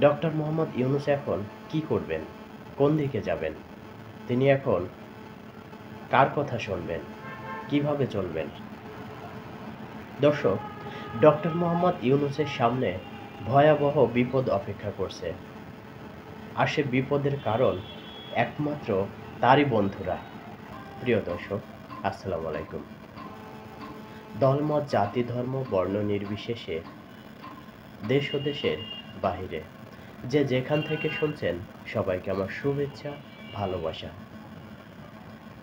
Doctor Mohammad Yunus এখন কি করবেন? কোন দিকে যাবেন? তিনি এখন কার কথা শুনবেন? কিভাবে চলবেন? দর্শক, ডক্টর মোহাম্মদ ইউনূসের সামনে ভয়াবহ বিপদ অপেক্ষা করছে। আর সে বিপদের কারণ একমাত্র তারই বন্ধুরা। প্রিয় দর্শক, আসসালামু আলাইকুম। দলমত, জাতি, ধর্ম, বর্ণ নির্বিশেষে দেশ ও দেশের বাহিরে যে যেখান থেকে শুনছেন সবাইকে আমার শুভেচ্ছা, ভালোবাসা।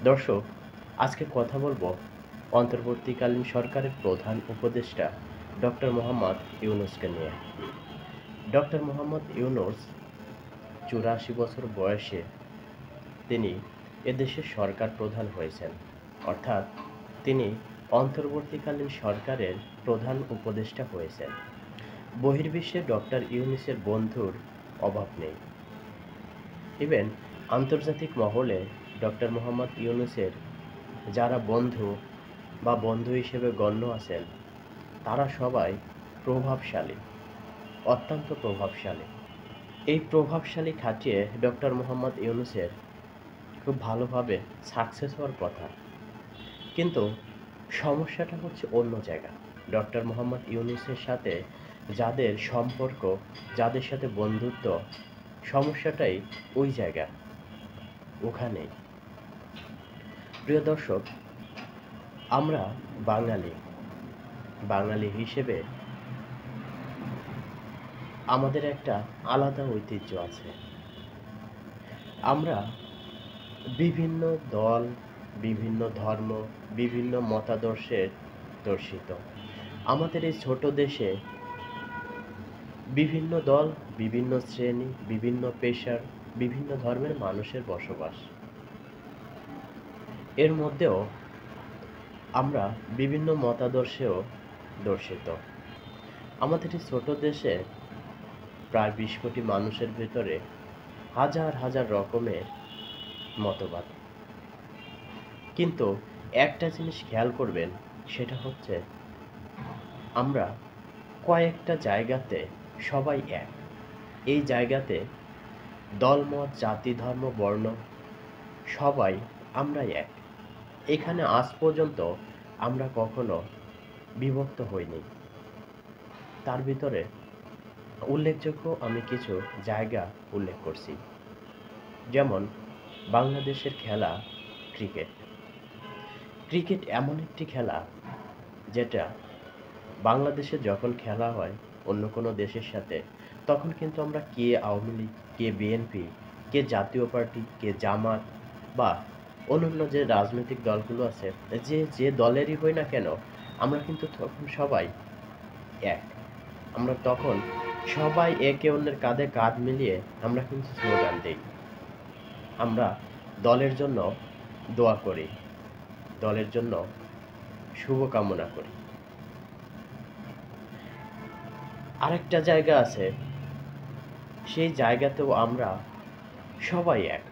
দর্শক, আজকে কথা বলবো অন্তর্বর্তীকালীন সরকারের প্রধান উপদেষ্টা ডক্টর মোহাম্মদ ইউনূসকে নিয়ে। ডক্টর মোহাম্মদ ইউনূস ৮৪ বছর বয়সে তিনি এদেশের সরকার প্রধান হয়েছেন, অর্থাৎ তিনি অন্তর্বর্তীকালীন সরকারের প্রধান উপদেষ্টা হয়েছেন। বহির্বিশ্বে ডক্টর ইউনূসের বন্ধুর অভাব নেই। ইভেন আন্তর্জাতিক মহলে ডক্টর মোহাম্মদ ইউনূসের যারা বন্ধু বা বন্ধু হিসেবে গণ্য আছেন, তারা সবাই প্রভাবশালী, অত্যন্ত প্রভাবশালী। এই প্রভাবশালী খাটিয়ে ডক্টর মোহাম্মদ ইউনূসের খুব ভালোভাবে সাকসেস হওয়ার কথা। কিন্তু সমস্যাটা হচ্ছে অন্য জায়গা। ডক্টর মোহাম্মদ ইউনূসের সাথে যাদের সম্পর্ক, যাদের সাথে বন্ধুত্ব, সমস্যাটাই ওই জায়গা, ওখানেই। প্রিয় দর্শক, আমরা বাঙালি হিসেবে আমাদের একটা আলাদা ঐতিহ্য আছে। আমরা বিভিন্ন দল, বিভিন্ন ধর্ম, বিভিন্ন মতাদর্শের দর্শিত। আমাদের এই ছোট দেশে বিভিন্ন দল, বিভিন্ন শ্রেণী, বিভিন্ন পেশার, বিভিন্ন ধর্মের মানুষের বসবাস। এর মধ্যেও আমরা বিভিন্ন মতাদর্শেও দর্শিত। আমাদের এই ছোট দেশে প্রায় ২০ কোটি মানুষের ভেতরে হাজার হাজার রকমের মতবাদ। কিন্তু একটা জিনিস খেয়াল করবেন, সেটা হচ্ছে আমরা কয়েকটা জায়গাতে সবাই এক। এই জায়গাতে দলমত, জাতি, ধর্ম, বর্ণ সবাই আমরা এক। এখানে আজ পর্যন্ত আমরা কখনো বিভক্ত হইনি। তার ভিতরে উল্লেখযোগ্য আমি কিছু জায়গা উল্লেখ করছি। যেমন বাংলাদেশের খেলা ক্রিকেট। ক্রিকেট এমন একটি খেলা যেটা বাংলাদেশে যখন খেলা হয় অন্য কোনো দেশের সাথে, তখন কিন্তু আমরা কে আওয়ামী লীগ, কে বিএনপি, কে জাতীয় পার্টি, কে জামাত বা অন্যান্য যে রাজনৈতিক দলগুলো আছে, যে দলেরই হই না কেন, আমরা কিন্তু তখন সবাই এক। আমরা তখন সবাই একে অন্যের কাঁধে কাঁধ মিলিয়ে আমরা কিন্তু স্লোগান দিই। আমরা দলের জন্য দোয়া করি, দলের জন্য শুভকামনা করি। আরেকটা জায়গা আছে, সেই জায়গাতেও আমরা সবাই এক,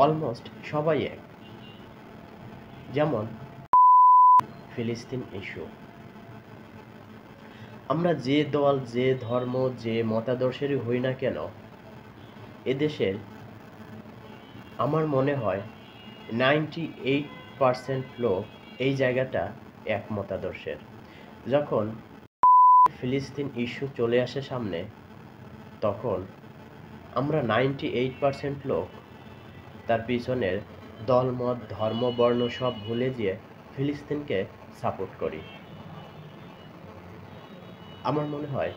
অলমোস্ট সবাই এক। যেমন ফিলিস্তিন ইস্যু। আমরা যে দল, যে ধর্ম, যে মতাদর্শেরই হই না কেন, এদেশের আমার মনে হয় 98% লোক এই জায়গাটা এক মতাদর্শের। যখন ফিলিস্তিন ইস্যু চলে আসে সামনে, তখন আমরা 98% লোক তার পিছনের দলমত, ধর্ম, বর্ণ সব ভুলে গিয়ে ফিলিস্তিনকে সাপোর্ট করি। আমার মনে হয়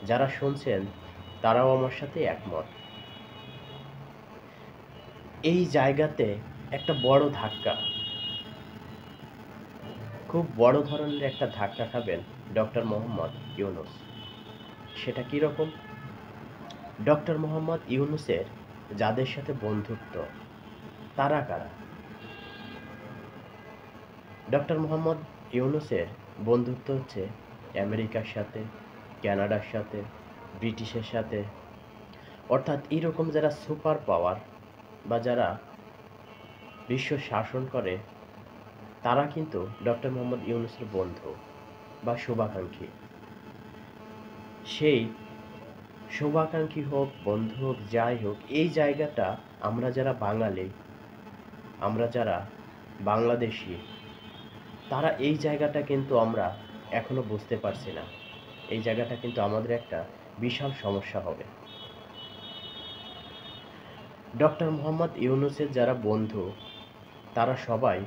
যারা শুনছেন তারাও আমার সাথে একমত। এই জায়গাতে একটা বড় ধাক্কা, খুব বড় ধরনের একটা ধাক্কা খাবেন ডক্টর মোহাম্মদ ইউনূস। সেটা কীরকম? ডক্টর মোহাম্মদ ইউনূসের যাদের সাথে বন্ধুত্ব, তারা কারা? ডক্টর মোহাম্মদ ইউনূসের বন্ধুত্ব হচ্ছে আমেরিকার সাথে, কানাডার সাথে, ব্রিটিশের সাথে, অর্থাৎ এইরকম যারা সুপার পাওয়ার বা যারা বিশ্ব শাসন করে, তারা কিন্তু ডক্টর মোহাম্মদ ইউনূসের বন্ধু বা শুভাকাঙ্ক্ষী। সেই শুভাকাঙ্ক্ষী হোক, বন্ধু হোক, যাই হোক, এই জায়গাটা আমরা যারা বাঙালি, আমরা যারা বাংলাদেশি, তারা এই জায়গাটা কিন্তু আমরা এখনো বুঝতে পারছি না। এই জায়গাটা কিন্তু আমাদের একটা বিশাল সমস্যা হবে। ডক্টর মোহাম্মদ ইউনূসের যারা বন্ধু, তারা সবাই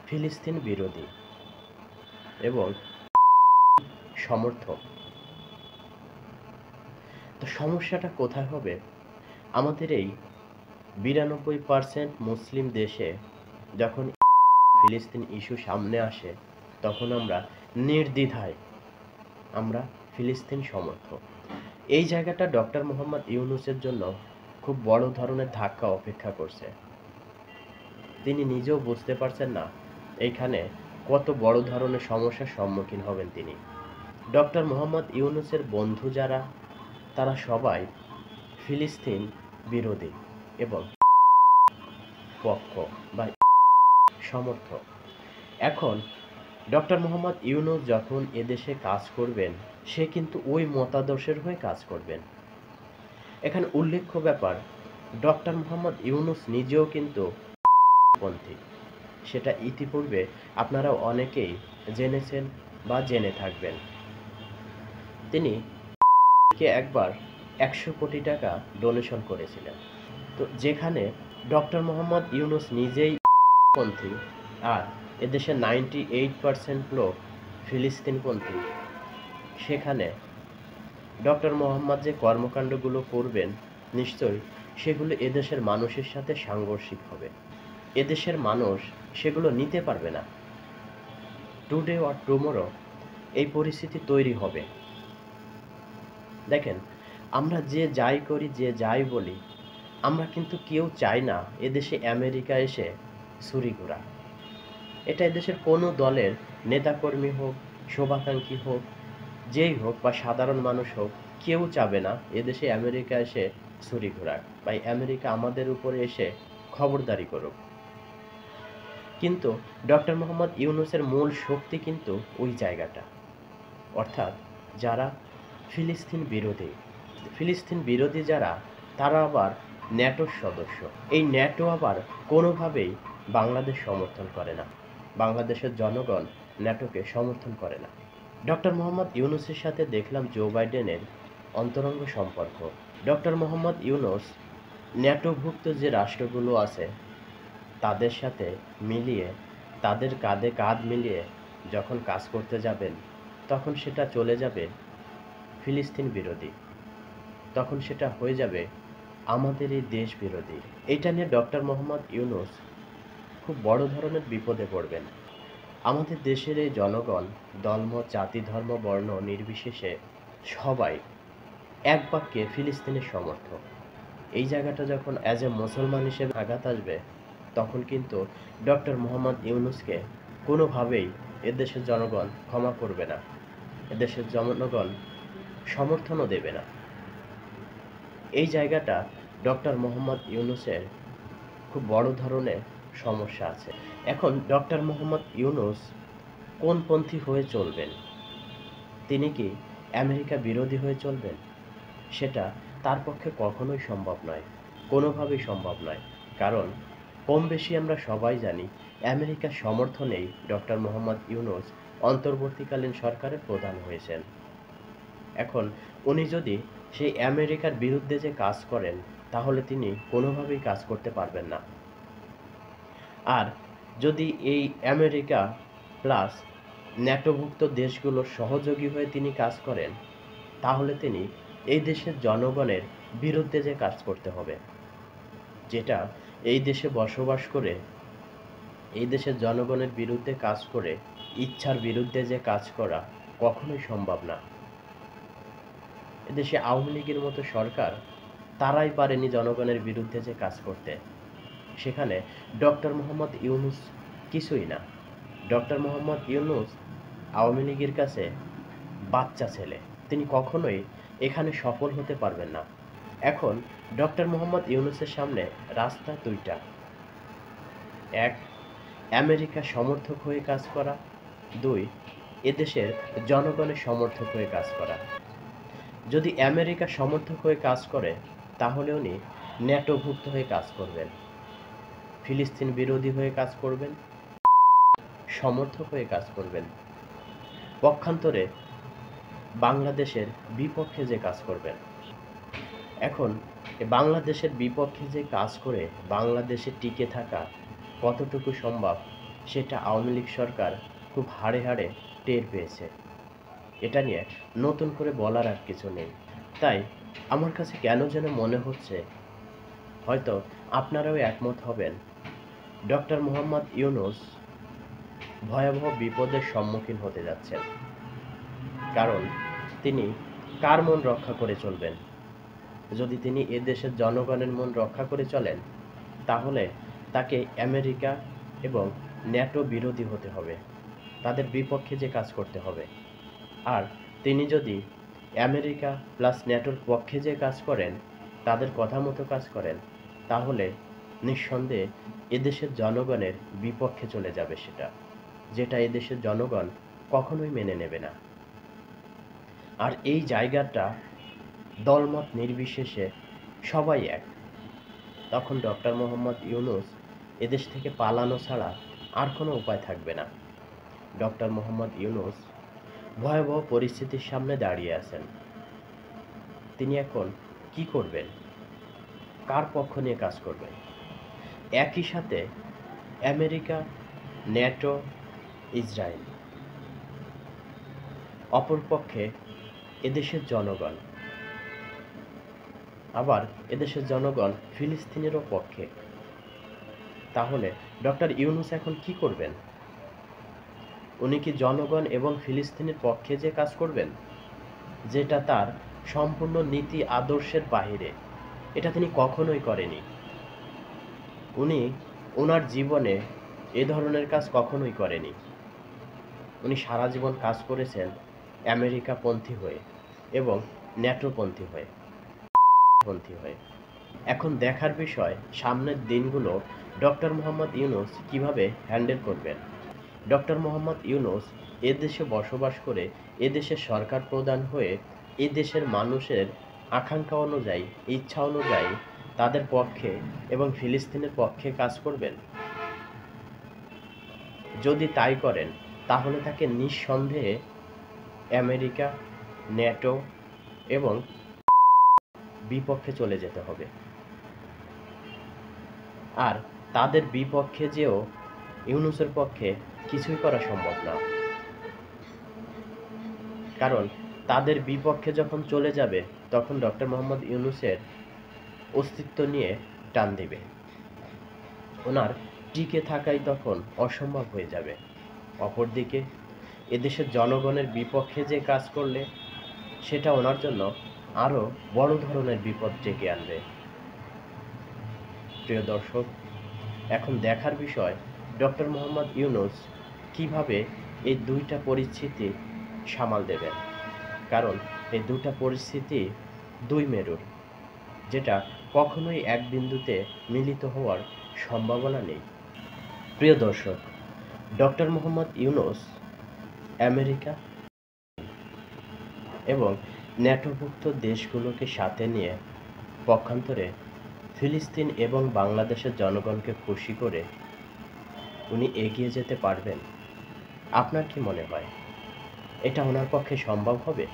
ফিলিস্তিন বিরোধী এবং সমর্থক। তো সমস্যাটা কোথায় হবে? আমাদের এই 92% মুসলিম দেশে যখন ফিলিস্তিন ইস্যু সামনে আসে, তখন আমরা নির্দ্বিধায় আমরা ফিলিস্তিন সমর্থক। এই জায়গাটা ডক্টর মোহাম্মদ ইউনূসের জন্য খুব বড় ধরনের ধাক্কা অপেক্ষা করছে। তিনি নিজেও বুঝতে পারছেন না এইখানে কত বড় ধরনের সমস্যার সম্মুখীন হবেন তিনি। ডক্টর মোহাম্মদ ইউনূসের বন্ধু যারা, তারা সবাই ফিলিস্তিন বিরোধী এবং পক্ষ বা সমর্থক। এখন ডক্টর মোহাম্মদ ইউনূস যখন এদেশে কাজ করবেন, সে কিন্তু ওই মতাদর্শের হয়ে কাজ করবেন। এখানে উল্লেখ্য ব্যাপার, ডক্টর মোহাম্মদ ইউনূস নিজেও কিন্তু পন্থী। সেটা ইতিপূর্বে আপনারা অনেকেই জেনেছেন বা জেনে থাকবেন। তিনি একবার 100 কোটি টাকা ডোনেশন করেছিলেন। তো যেখানে ডক্টর মোহাম্মদ ইউনূস নিজেই পন্থী আর এদেশে 98% লোক ফিলিস্তিনপন্থী, সেখানে ডক্টর মোহাম্মদ যে কর্মকাণ্ডগুলো করবেন, নিশ্চয়ই সেগুলো এদেশের মানুষের সাথে সাংঘর্ষিক হবে। এদেশের মানুষ সেগুলো নিতে পারবে না। টুডে অর টুমোরো এই পরিস্থিতি তৈরি হবে। দেখেন, আমরা যে যাই করি, যে যাই বলি, আমরা কিন্তু কেউ চাই না এদেশে আমেরিকা এসে ছুরি ঘোরা। এটা এদেশের কোনো দলের নেতাকর্মী হোক, শুভাকাঙ্ক্ষী হোক, যেই হোক বা সাধারণ মানুষ হোক, কেউ চাবে না এদেশে আমেরিকা এসে ছুরি ঘোরাক বা আমেরিকা আমাদের উপরে এসে খবরদারি করুক। কিন্তু ডক্টর মোহাম্মদ ইউনূসের মূল শক্তি কিন্তু ওই জায়গাটা, অর্থাৎ যারা ফিলিস্তিন বিরোধী যারা, তারা আবার ন্যাটোর সদস্য। এই ন্যাটো আবার কোনোভাবেই বাংলাদেশ সমর্থন করে না। বাংলাদেশের জনগণ ন্যাটোকে সমর্থন করে না। ডক্টর মোহাম্মদ ইউনূসের সাথে দেখলাম জো বাইডেনের অন্তরঙ্গ সম্পর্ক। ডক্টর মোহাম্মদ ইউনূস ন্যাটোভুক্ত যে রাষ্ট্রগুলো আছে তাদের সাথে মিলিয়ে, তাদের কাঁধে কাঁধ মিলিয়ে যখন কাজ করতে যাবেন, তখন সেটা চলে যাবে ফিলিস্তিন বিরোধী, তখন সেটা হয়ে যাবে আমাদের এই দেশ বিরোধী। এটা নিয়ে ডক্টর মোহাম্মদ ইউনূস খুব বড় ধরনের বিপদে পড়বেন। আমাদের দেশের এই জনগণ দলমত, জাতি, ধর্ম, বর্ণ নির্বিশেষে সবাই এক বাক্যে ফিলিস্তিনের সমর্থক। এই জায়গাটা যখন অ্যাজ এ মুসলমান হিসেবে আঘাত আসবে, তখন কিন্তু ডক্টর মোহাম্মদ ইউনূসকে কোনোভাবেই এদেশের জনগণ ক্ষমা করবে না, এদেশের জনগণ সমর্থনও দেবে না। এই জায়গাটা ডক্টর মোহাম্মদ ইউনূসের খুব বড় ধরনের সমস্যা আছে। এখন ডক্টর মোহাম্মদ ইউনূস কোন পন্থী হয়ে চলবেন? তিনি কি আমেরিকা বিরোধী হয়ে চলবেন? সেটা তার পক্ষে কখনোই সম্ভব নয়, কোনোভাবেই সম্ভব নয়। কারণ কম বেশি আমরা সবাই জানি আমেরিকার সমর্থনেই ডক্টর মোহাম্মদ ইউনূস অন্তর্বর্তীকালীন সরকারের প্রধান হয়েছেন। এখন উনি যদি সেই আমেরিকার বিরুদ্ধে যে কাজ করেন, তাহলে তিনি কোনোভাবেই কাজ করতে পারবেন না। আর যদি এই আমেরিকা প্লাস ন্যাটোভুক্ত দেশগুলোর সহযোগী হয়ে তিনি কাজ করেন, তাহলে তিনি এই দেশের জনগণের বিরুদ্ধে যে কাজ করতে হবে, যেটা এই দেশে বসবাস করে এই দেশের জনগণের বিরুদ্ধে কাজ করে ইচ্ছার বিরুদ্ধে যে কাজ করা কখনোই সম্ভব না। এদেশে আওয়ামী লীগের মতো সরকার, তারাই পারেনি জনগণের বিরুদ্ধে যে কাজ করতে। সেখানে ডক্টর মোহাম্মদ ইউনূস কিছুই না। ডক্টর মোহাম্মদ ইউনূস আওয়ামী লীগের কাছে বাচ্চা ছেলে, তিনি কখনোই এখানে সফল হতে পারবেন না। এখন ডক্টর মোহাম্মদ ইউনূসের সামনে রাস্তা দুইটা: এক, আমেরিকা সমর্থক হয়ে কাজ করা; দুই, এদেশের জনগণের সমর্থক হয়ে কাজ করা। যদি আমেরিকা সমর্থক হয়ে কাজ করে, তাহলে উনি ন্যাটোভুক্ত হয়ে কাজ করবেন, ফিলিস্তিন বিরোধী হয়ে কাজ করবেন, সমর্থক হয়ে কাজ করবেন, পক্ষান্তরে বাংলাদেশের বিপক্ষে যে কাজ করবেন। এখন বাংলাদেশের বিপক্ষে যে কাজ করে বাংলাদেশে টিকে থাকা কতটুকু সম্ভব, সেটা আওয়ামী লীগ সরকার খুব হাড়ে হাড়ে টের পেয়েছে। এটা নিয়ে নতুন করে বলার আর কিছু নেই। তাই আমার কাছে কেন যেন মনে হচ্ছে, হয়তো আপনারাও একমত হবেন, ডক্টর মোহাম্মদ ইউনূস ভয়াবহ বিপদের সম্মুখীন হতে যাচ্ছেন। কারণ তিনি কার মন রক্ষা করে চলবেন? যদি তিনি এদেশের জনগণের মন রক্ষা করে চলেন, তাহলে তাকে আমেরিকা এবং ন্যাটো বিরোধী হতে হবে, তাদের বিপক্ষে যে কাজ করতে হবে। আর তিনি যদি আমেরিকা প্লাস ন্যাটোর পক্ষে যে কাজ করেন, তাদের কথা মতো কাজ করেন, তাহলে নিঃসন্দেহে এদেশের জনগণের বিপক্ষে চলে যাবে সেটা, যেটা এদেশের জনগণ কখনোই মেনে নেবে না। আর এই জায়গাটা দলমত নির্বিশেষে সবাই এক। তখন ডক্টর মোহাম্মদ ইউনূস এদেশ থেকে পালানো ছাড়া আর কোনো উপায় থাকবে না। ডক্টর মোহাম্মদ ইউনূস ভয়াবহ পরিস্থিতির সামনে দাঁড়িয়ে আছেন। তিনি এখন কি করবেন? কার পক্ষ নিয়ে কাজ করবেন? একই সাথে আমেরিকা, ন্যাটো, ইসরায়েল, অপরপক্ষে এদেশের জনগণ, আবার এদেশের জনগণ ফিলিস্তিনেরও পক্ষে। তাহলে ডক্টর ইউনূস এখন কি করবেন? উনি কি জনগণ এবং ফিলিস্তিনের পক্ষে যে কাজ করবেন, যেটা তার সম্পূর্ণ নীতি আদর্শের বাহিরে? এটা তিনি কখনোই করেনি। উনি ওনার জীবনে এ ধরনের কাজ কখনোই করেনি। উনি সারা জীবন কাজ করেছেন আমেরিকাপন্থী হয়ে এবং ন্যাটোপন্থী হয়ে। এখন দেখার বিষয়, সামনের দিনগুলো ডক্টর মোহাম্মদ ইউনূস কিভাবে হ্যান্ডেল করবেন। ডক্টর মোহাম্মদ ইউনূস এদেশে বসবাস করে এদেশের সরকার প্রধান হয়ে এদেশের মানুষের আকাঙ্ক্ষা অনুযায়ী, ইচ্ছা অনুযায়ী তাদের পক্ষে এবং ফিলিস্তিনের পক্ষে কাজ করবেন। যদি তাই করেন, তাহলে তাকে নিঃসন্দেহে আমেরিকা, ন্যাটো এবং বিপক্ষে চলে যেতে হবে। আর তাদের বিপক্ষে যেও ইউনূসের পক্ষে কিছুই করা সম্ভব না। কারণ তাদের বিপক্ষে যখন চলে যাবে, তখন ডক্টর মোহাম্মদ ইউনূসের অস্তিত্ব নিয়ে টান দিবে। ওনার টিকে থাকাই তখন অসম্ভব হয়ে যাবে। অপরদিকে এদেশের জনগণের বিপক্ষে যে কাজ করলে, সেটা ওনার জন্য আরও বড় ধরনের বিপদ ডেকে আনবে। প্রিয় দর্শক, এখন দেখার বিষয় ডক্টর মোহাম্মদ ইউনূস কিভাবে এই দুইটা পরিস্থিতি সামাল দেবেন। কারণ এই দুটা পরিস্থিতি দুই মেরুর, যেটা কখনোই এক বিন্দুতে মিলিত হওয়ার সম্ভাবনা নেই। প্রিয় দর্শক, ডক্টর মোহাম্মদ ইউনূস আমেরিকা এবং ন্যাটোভুক্ত দেশগুলোকে সাথে নিয়ে পক্ষান্তরে ফিলিস্তিন এবং বাংলাদেশের জনগণকে খুশি করে উনি এগিয়ে যেতে পারবেন? আপনার কি মনে হয়, এটা ওনার পক্ষে সম্ভব হবে?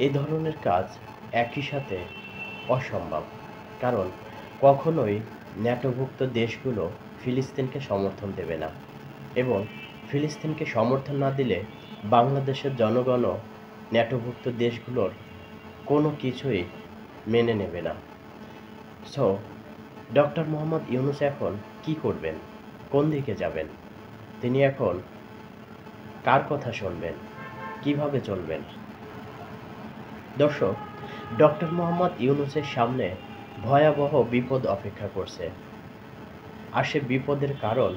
এই ধরনের কাজ একই সাথে অসম্ভব। কারণ কখনোই ন্যাটোভুক্ত দেশগুলো ফিলিস্তিনকে সমর্থন দেবে না, এবং ফিলিস্তিনকে সমর্থন না দিলে বাংলাদেশের জনগণও ন্যাটোভুক্ত দেশগুলোর কোনো কিছুই মেনে নেবে না। সো ডক্টর মোহাম্মদ ইউনূস এখন কি করবেন? কোন দিকে যাবেন? তিনি এখন কার কথা শুনবেন? কিভাবে চলবেন? দর্শক, ডক্টর মোহাম্মদ ইউনূসের সামনে ভয়াবহ বিপদ অপেক্ষা করছে। আর সে বিপদের কারণ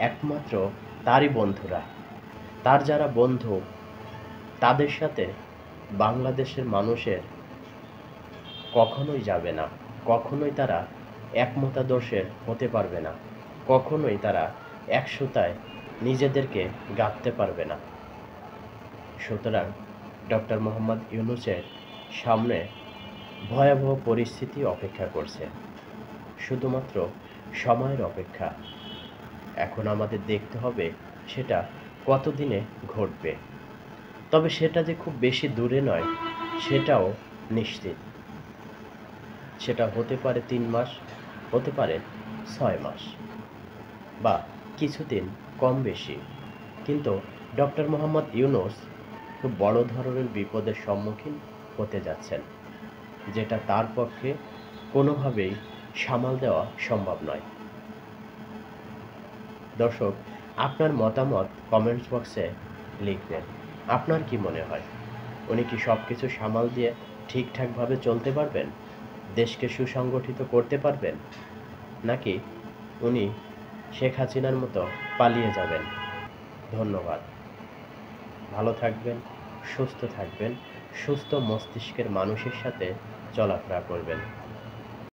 একমাত্র তারই বন্ধুরা। তার যারা বন্ধু, তাদের সাথে বাংলাদেশের মানুষের কখনোই যাবে না, কখনোই তারা একমতাদর্শের হতে পারবে না, কখনোই তারা এক সুতায় নিজেদেরকে গাঁথতে পারবে না। সুতরাং ডক্টর মোহাম্মদ ইউনূসের সামনে ভয়াবহ পরিস্থিতি অপেক্ষা করছে, শুধুমাত্র সময়ের অপেক্ষা। এখন আমাদের দেখতে হবে সেটা কতদিনে ঘটবে। তবে সেটা যে খুব বেশি দূরে নয় সেটাও নিশ্চিত। সেটা হতে পারে ৩ মাস, হতে পারে ৬ মাস বা কিছুদিন কম বেশি। কিন্তু ডক্টর মোহাম্মদ ইউনূস খুব বড় ধরনের বিপদের সম্মুখীন হতে যাচ্ছেন, যেটা তার পক্ষে কোনোভাবেই সামাল দেওয়া সম্ভব নয়। দর্শক, আপনার মতামত কমেন্টস বক্সে লিখবেন। আপনার কি মনে হয়, উনি কি সব কিছু সামাল দিয়ে ঠিকঠাকভাবে চলতে পারবেন? দেশকে সুসংগঠিত করতে পারবেন? নাকি উনি শেখ হাসিনার মতো পালিয়ে যাবেন? ধন্যবাদ। ভালো থাকবেন, সুস্থ থাকবেন, সুস্থ মস্তিষ্কের মানুষের সাথে চলাফেরা করবেন।